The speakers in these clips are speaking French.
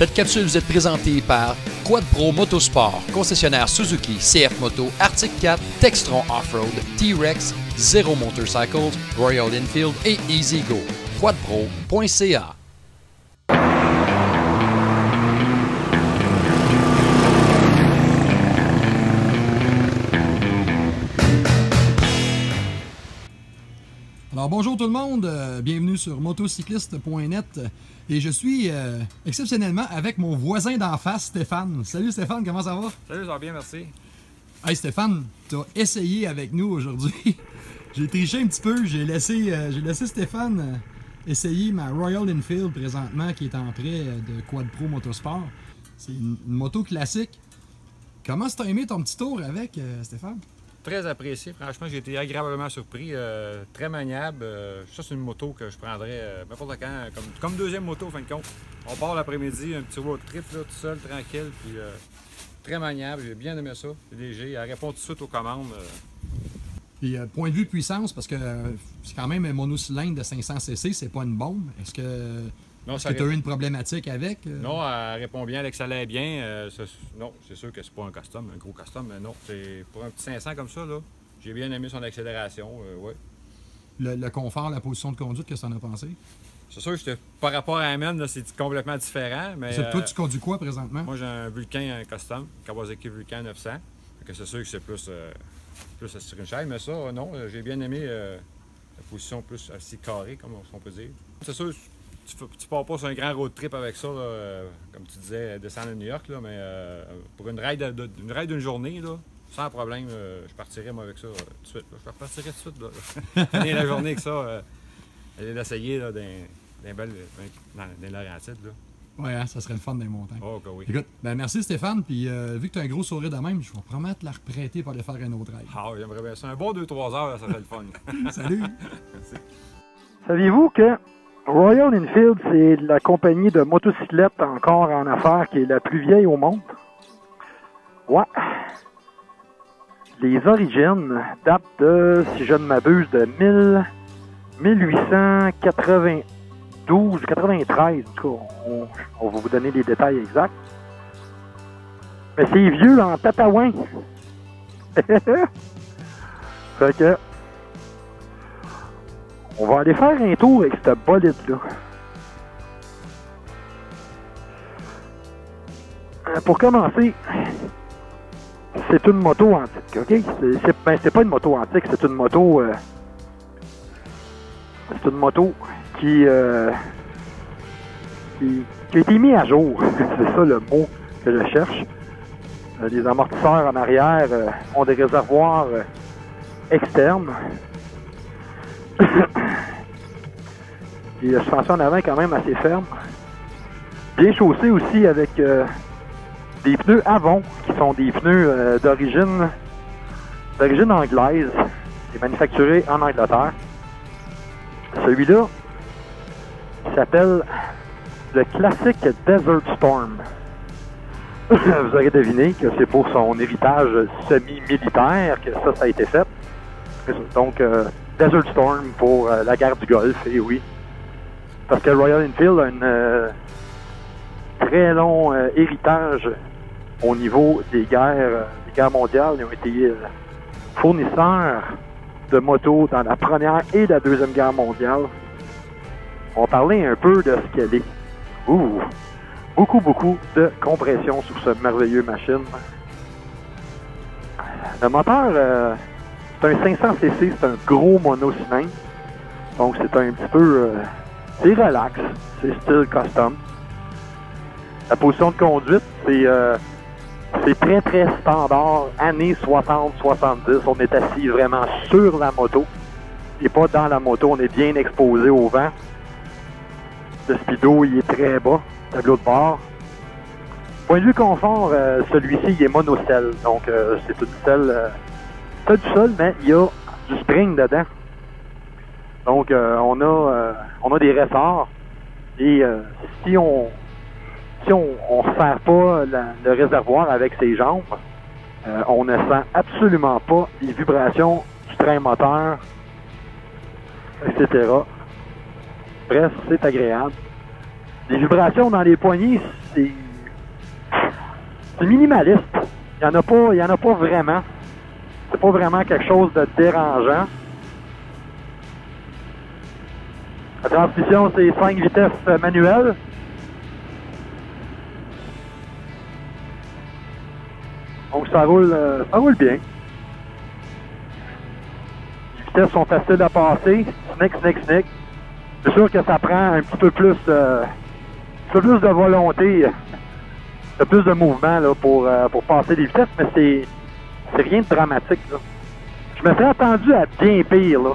Cette capsule vous est présentée par Quad Pro Motosport, concessionnaire Suzuki, CF Moto, Arctic 4, Textron Offroad, T-Rex, Zero Motorcycles, Royal Enfield et EasyGo. quadpro.ca. Alors bonjour tout le monde, bienvenue sur motocycliste.net et je suis exceptionnellement avec mon voisin d'en face, Stéphane. Salut Stéphane, comment ça va? Salut, ça va bien, merci. Hey Stéphane, tu as essayé avec nous aujourd'hui. J'ai triché un petit peu, j'ai laissé Stéphane essayer ma Royal Enfield présentement qui est en prêt de Quad Pro Motosport. C'est une moto classique. Comment t'as aimé ton petit tour avec Stéphane? Très apprécié, franchement, j'ai été agréablement surpris, très maniable. Ça, c'est une moto que je prendrais n'importe quand, comme deuxième moto, en fin de compte. On part l'après-midi, un petit road trip, là, tout seul, tranquille, puis très maniable, j'ai bien aimé ça. C'est léger, elle répond tout de suite aux commandes. Puis, point de vue puissance, parce que c'est quand même un monocylindre de 500cc, c'est pas une bombe. Est-ce que tu as eu une problématique avec? Non, elle répond bien, elle excellait bien. Non, c'est sûr que c'est pas un gros custom, mais non. C'est pour un petit 500 comme ça, là. J'ai bien aimé son accélération, ouais. Le confort, la position de conduite, qu'est-ce que tu en as pensé? C'est sûr que par rapport à la mienne, c'est complètement différent. Mais toi, tu conduis quoi présentement? Moi, j'ai un Vulcan custom, Kawasaki Vulcan 900. C'est sûr que c'est plus sur une chaîne, mais ça, non, j'ai bien aimé la position plus assez carrée, comme on peut dire. C'est sûr, tu pars pas sur un grand road trip avec ça, là, comme tu disais, descendre à New York, là, mais pour une ride d'une journée, là, sans problème, je partirais moi avec ça tout de suite. Là. Je repartirais tout de suite. Là. Finir la journée avec ça, aller l'essayer dans les Laurentides. Ouais, hein, ça serait le fun des montagnes. Oh, okay, oui. Écoute, ben merci Stéphane, puis vu que tu as un gros sourire de même, je vais promettre la reprêter pour aller faire un autre ride. Ah, j'aimerais bien ça. Un bon 2-3 heures, ça serait le fun. Salut! Merci. Saviez-vous que Royal Enfield, c'est la compagnie de motocyclettes encore en affaires qui est la plus vieille au monde? Ouais. Les origines datent de, si je ne m'abuse, de 1892, 93. En tout cas, on va vous donner les détails exacts. Mais c'est vieux en tatouin. Fait que on va aller faire un tour avec cette bolide-là. Pour commencer, c'est une moto antique, OK? C'est pas une moto antique, c'est une moto... c'est une moto qui a été mise à jour. C'est ça le mot que je cherche. Les amortisseurs en arrière ont des réservoirs externes. Et la suspension en avant est quand même assez ferme. Bien chaussé aussi avec des pneus Avon, qui sont des pneus d'origine anglaise et manufacturés en Angleterre. Celui-là s'appelle le Classic Desert Storm. Vous aurez deviné que c'est pour son héritage semi-militaire que ça a été fait. Donc, Desert Storm pour la guerre du Golfe, et oui. Parce que Royal Enfield a un très long héritage au niveau des guerres mondiales. Ils ont été fournisseurs de motos dans la Première et la Deuxième Guerre mondiale. On va parler un peu de ce qu'elle est. Beaucoup de compression sur ce merveilleux machine. Le moteur, c'est un 500cc, c'est un gros monocylindre. Donc c'est un petit peu... c'est relax, c'est style custom. La position de conduite, c'est très standard, années 60-70. On est assis vraiment sur la moto et pas dans la moto, on est bien exposé au vent. Le speedo, il est très bas, tableau de bord. Point de vue confort, celui-ci, il est monocelle, donc c'est une selle... c'est du sol, mais il y a du spring dedans. Donc, on a des ressorts. Et si on ne serre pas le réservoir avec ses jambes, on ne sent absolument pas les vibrations du train moteur, etc. Bref, c'est agréable. Les vibrations dans les poignées, c'est minimaliste. Il n'y en a pas vraiment. C'est pas vraiment quelque chose de dérangeant. La transmission, c'est 5 vitesses manuelles. Donc ça roule bien. Les vitesses sont faciles à passer. Snick, snick, snick. C'est sûr que ça prend un petit peu plus de volonté, plus de mouvement là, pour passer les vitesses, mais c'est rien de dramatique. Là. Je me serais attendu à bien pire. Là.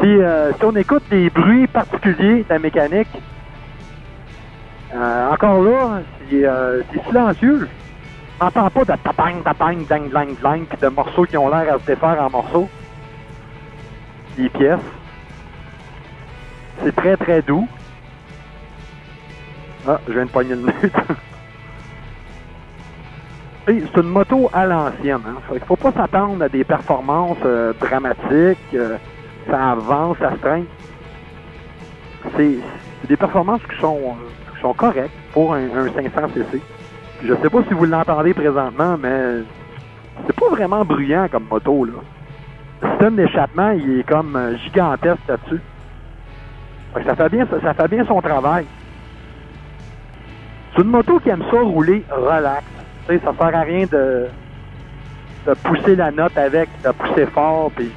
Si on écoute des bruits particuliers de la mécanique, encore là, c'est silencieux. On n'entend pas de tapang, tapang, dang, dang, dang, puis de morceaux qui ont l'air à se défaire en morceaux. Les pièces. C'est très très doux. Ah, je viens de pogner le neutre. C'est une moto à l'ancienne. Hein? Il ne faut pas s'attendre à des performances dramatiques. Ça avance, ça se traîne. C'est des performances qui sont correctes pour un 500cc. Je sais pas si vous l'entendez présentement, mais c'est pas vraiment bruyant comme moto, là. Le système d'échappement, il est comme gigantesque là-dessus. Ça fait bien son travail. C'est une moto qui aime ça rouler relax. Tu sais, ça sert à rien de pousser la note avec, de pousser fort, puis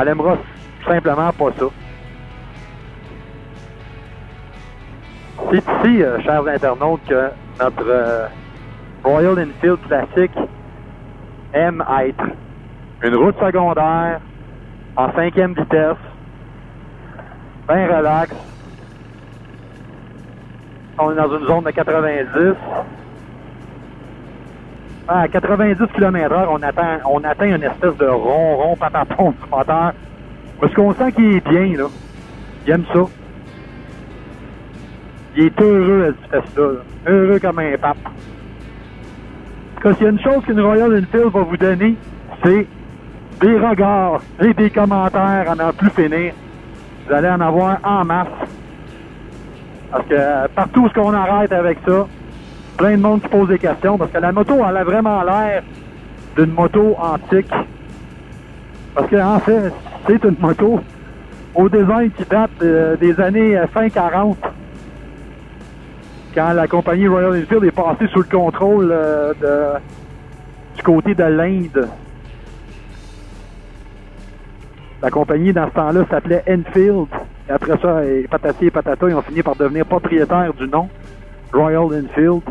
elle aimera tout simplement pas ça. C'est ici, chers internautes, que notre Royal Enfield classique aime être une route secondaire en 5e vitesse, bien relax. On est dans une zone de 90. À 90 km/h, on atteint une espèce de ronron patapon du moteur. Parce qu'on sent qu'il est bien, là. Il aime ça. Il est heureux à cette vitesse-là. Heureux comme un pape. En tout cas, s'il y a une chose qu'une Royal Enfield va vous donner, c'est des regards et des commentaires à n'en plus finir. Vous allez en avoir en masse. Parce que partout où on arrête avec ça, plein de monde qui pose des questions. Parce que la moto, elle a vraiment l'air d'une moto antique. Parce qu'en fait, c'est une moto au design qui date des années fin 40. Quand la compagnie Royal Enfield est passée sous le contrôle du côté de l'Inde. La compagnie, dans ce temps-là, s'appelait Enfield. Et après ça, patati et patata, ils ont fini par devenir propriétaires du nom Royal Enfield.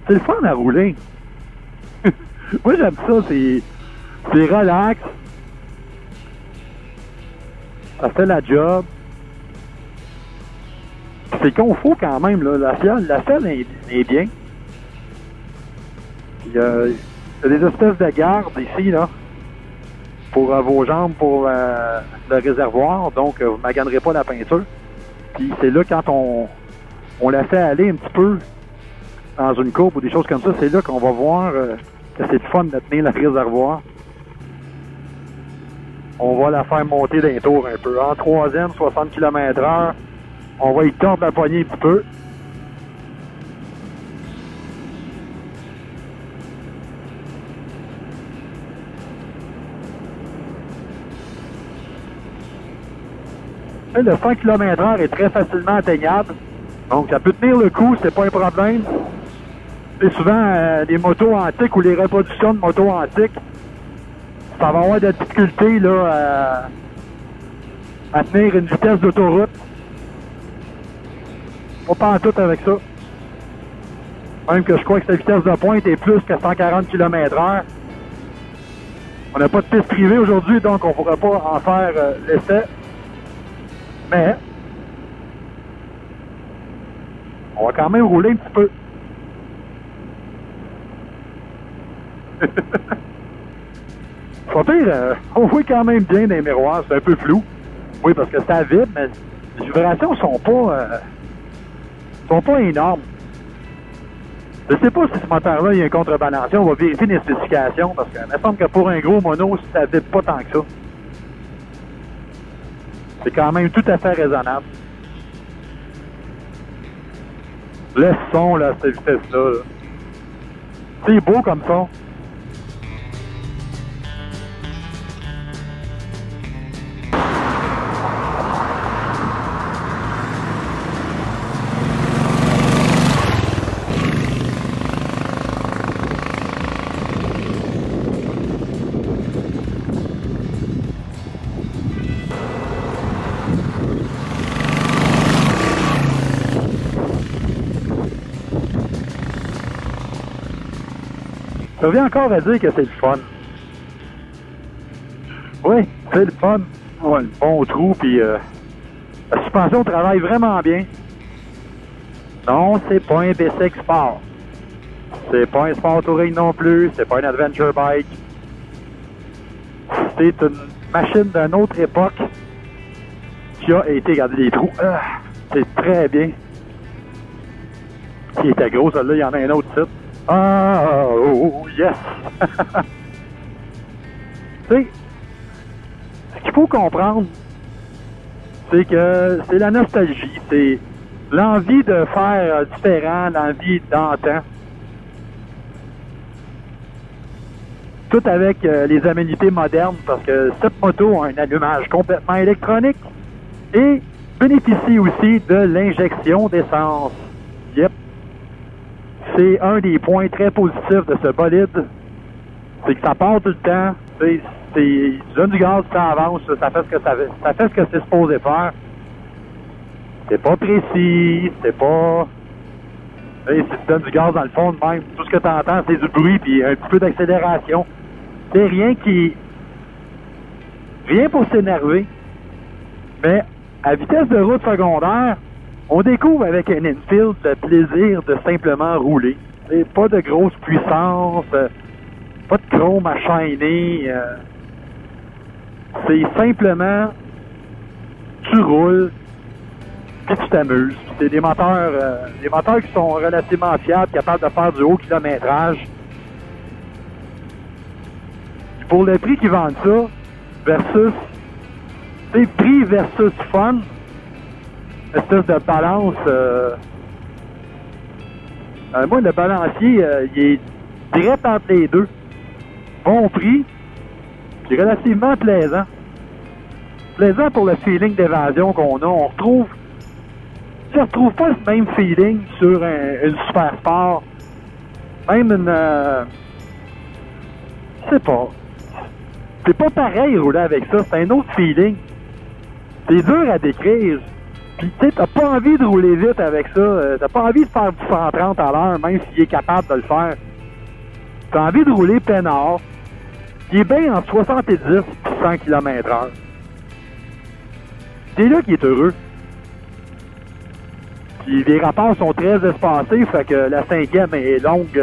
C'est le fun à rouler. Moi, j'aime ça. C'est relax. Ça fait la job. C'est confort quand même, là. La selle est bien. Il y a des espèces de gardes ici, là, pour vos jambes, pour le réservoir. Donc, vous ne maganerez pas la peinture. Puis c'est là, quand on la fait aller un petit peu dans une courbe ou des choses comme ça, c'est là qu'on va voir que c'est le fun de tenir le réservoir. On va la faire monter d'un tour un peu. En 3e, 60 km/h. On va y tordre la poignée un petit peu. Le 100 km/h est très facilement atteignable. Donc, ça peut tenir le coup, c'est pas un problème. C'est souvent les motos antiques ou les reproductions de motos antiques, ça va avoir de la difficulté là, à tenir une vitesse d'autoroute. Pas en tout avec ça. Même que je crois que cette vitesse de pointe est plus que 140 km/h. On n'a pas de piste privée aujourd'hui, donc on ne pourra pas en faire l'essai. Mais on va quand même rouler un petit peu. Pas pire, on voit quand même bien dans les miroirs, c'est un peu flou. Oui, parce que ça vibre, mais les vibrations sont pas énormes. Je sais pas si ce moteur-là, il y a un contrebalancier. On va vérifier les spécifications, parce qu'il me semble que pour un gros mono, ça vibre pas tant que ça. C'est quand même tout à fait raisonnable. Le son, là, à cette vitesse-là. Là. C'est beau comme son. Je reviens encore à dire que c'est le fun. Oui, c'est le fun. Ouais, le bon trou, puis la suspension travaille vraiment bien. Non, c'est pas un B6 Sport. C'est pas un Sport Touring non plus. C'est pas un Adventure Bike. C'est une machine d'une autre époque qui a été, regardez les trous. C'est très bien. Qui était gros, celle-là, il y en a un autre site. Ah, oh, yes! Tu sais, ce qu'il faut comprendre, c'est que c'est la nostalgie, c'est l'envie de faire différent, l'envie d'antan. Tout avec les aménités modernes, parce que cette moto a un allumage complètement électronique et bénéficie aussi de l'injection d'essence. Yep. C'est un des points très positifs de ce bolide. C'est que ça part tout le temps. Tu donnes du gaz, ça avance, ça fait ce que ça fait ce que c'est supposé faire. C'est pas précis, c'est pas... Si tu donnes du gaz dans le fond de même, tout ce que tu entends, c'est du bruit puis un petit peu d'accélération. C'est rien pour s'énerver. Mais à vitesse de route secondaire, on découvre avec un Enfield le plaisir de simplement rouler. C'est pas de grosse puissance, pas de chrome à shiner. C'est simplement, tu roules, puis tu t'amuses. C'est des moteurs qui sont relativement fiables, capables de faire du haut kilométrage. Puis pour le prix qu'ils vendent ça, versus, c'est prix versus fun, espèce de balance. Moi, le balancier, il est direct entre les deux. Bon prix, puis relativement plaisant. Plaisant pour le feeling d'évasion qu'on a. On retrouve pas ce même feeling sur une Super Sport. Même une... je sais pas. C'est pas pareil rouler avec ça. C'est un autre feeling. C'est dur à décrire. Puis tu sais, t'as pas envie de rouler vite avec ça. T'as pas envie de faire du 130 à l'heure, même s'il est capable de le faire. T'as envie de rouler peinard. Il est bien entre 70 et 100 km/h. C'est là qu'il est heureux. Puis les rapports sont très espacés, fait que la 5e est longue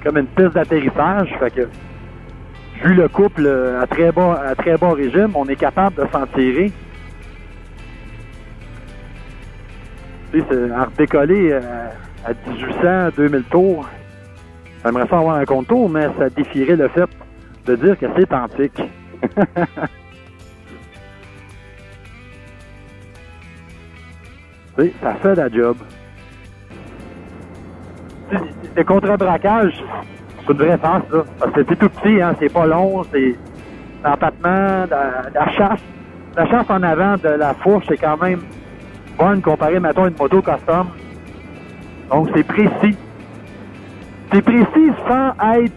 comme une piste d'atterrissage. Fait que vu le couple à très bas régime, on est capable de s'en tirer. Tu sais, en redécoller à 1800, 2000 tours, j'aimerais ça avoir un contour, mais ça défierait le fait de dire que c'est antique. Tu sais, ça fait la job. Le contre-braquage, c'est une vraie face, là. Parce que c'est tout petit, hein, c'est pas long, c'est l'empattement, la chasse. La chasse en avant de la fourche, c'est quand même bonne comparée, mettons, à une moto custom. Donc, c'est précis. C'est précis sans être...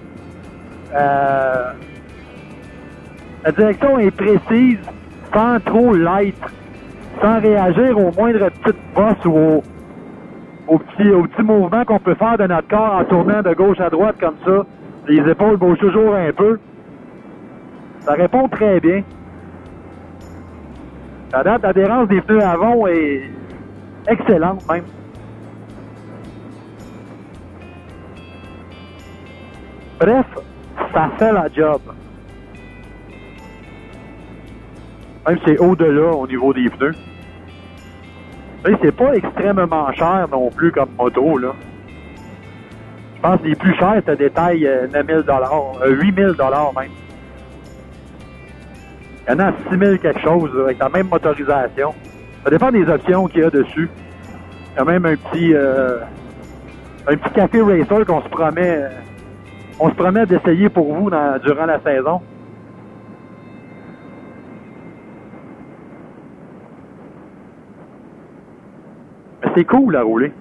la direction est précise sans trop l'être. Sans réagir aux moindres petites bosses ou aux petits mouvements qu'on peut faire de notre corps en tournant de gauche à droite comme ça. Les épaules bougent toujours un peu. Ça répond très bien. La date d'adhérence des pneus avant est excellente même. Bref, ça fait la job. Même si c'est au-delà au niveau des pneus. Mais c'est pas extrêmement cher non plus comme moto, là. Je pense que les plus chers, ça détaille 9 000 8 000 même. Il y en a à 6 000 quelque chose, là, avec la même motorisation. Ça dépend des options qu'il y a dessus. Il y a même un petit café racer qu'on se promet, on se promet d'essayer pour vous durant la saison. Mais c'est cool à rouler.